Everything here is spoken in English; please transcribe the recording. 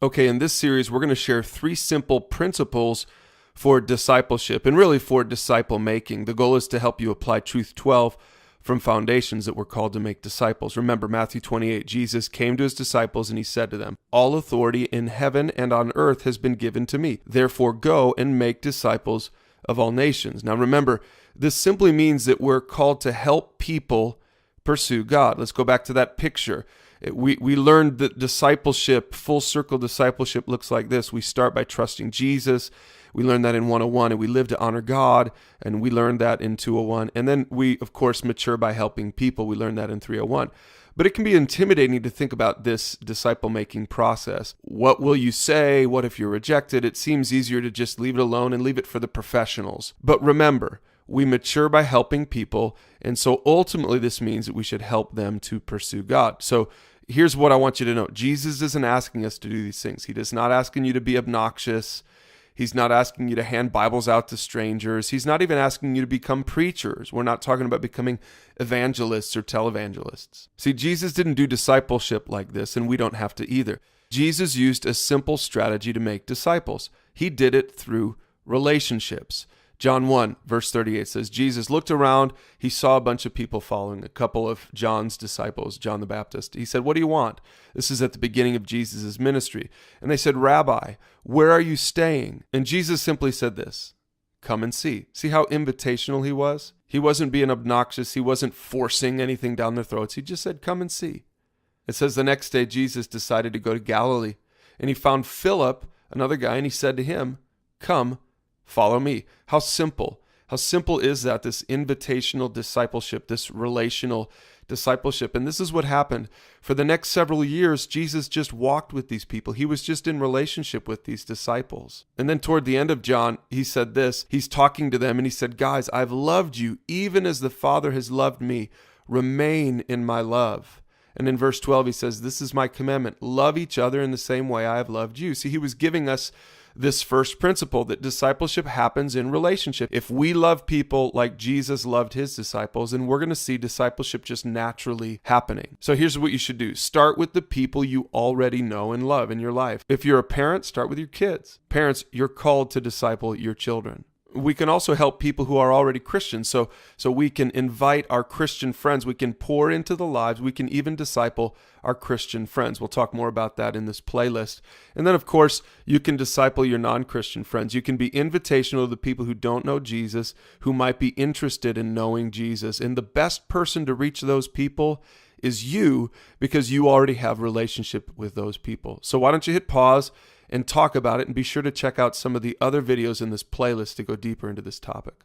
Okay, in this series, we're going to share 3 simple principles for discipleship and really for disciple making. The goal is to help you apply Truth 12 from foundations that we're called to make disciples. Remember, Matthew 28, Jesus came to his disciples and he said to them, "All authority in heaven and on earth has been given to me. Therefore, go and make disciples of all nations." Now remember, this simply means that we're called to help people pursue God. Let's go back to that picture. We learned that discipleship, full circle discipleship, looks like this. We start by trusting Jesus. We learned that in 101, and we live to honor God, and we learned that in 201. And then we, of course, mature by helping people. We learned that in 301. But it can be intimidating to think about this disciple-making process. What will you say? What if you're rejected? It seems easier to just leave it alone and leave it for the professionals. But remember, we mature by helping people, and so ultimately this means that we should help them to pursue God. So here's what I want you to know. Jesus isn't asking us to do these things. He is not asking you to be obnoxious. He's not asking you to hand Bibles out to strangers. He's not even asking you to become preachers. We're not talking about becoming evangelists or televangelists. See, Jesus didn't do discipleship like this, and we don't have to either. Jesus used a simple strategy to make disciples. He did it through relationships. John 1, verse 38 says, Jesus looked around. He saw a bunch of people following, a couple of John's disciples, John the Baptist. He said, "What do you want?" This is at the beginning of Jesus' ministry. And they said, "Rabbi, where are you staying?" And Jesus simply said this, "Come and see." See how invitational he was? He wasn't being obnoxious. He wasn't forcing anything down their throats. He just said, "Come and see." It says the next day Jesus decided to go to Galilee. And he found Philip, another guy, and he said to him, "Come, follow me." How simple. How simple is that, this invitational discipleship, this relational discipleship? And this is what happened. For the next several years, Jesus just walked with these people. He was just in relationship with these disciples. And then toward the end of John, he said this. He's talking to them and he said, "Guys, I've loved you even as the Father has loved me. Remain in my love." And in verse 12, he says, "This is my commandment. Love each other in the same way I have loved you." See, he was giving us this first principle that discipleship happens in relationship. If we love people like Jesus loved his disciples, then we're going to see discipleship just naturally happening. So here's what you should do. Start with the people you already know and love in your life. If you're a parent, start with your kids. Parents, you're called to disciple your children. We can also help people who are already Christians. So we can invite our Christian friends. We can pour into the lives. We can even disciple our Christian friends. We'll talk more about that in this playlist. And then, of course, you can disciple your non-Christian friends. You can be invitational to the people who don't know Jesus, who might be interested in knowing Jesus. And the best person to reach those people is you, because you already have a relationship with those people. So why don't you hit pause and talk about it, and be sure to check out some of the other videos in this playlist to go deeper into this topic.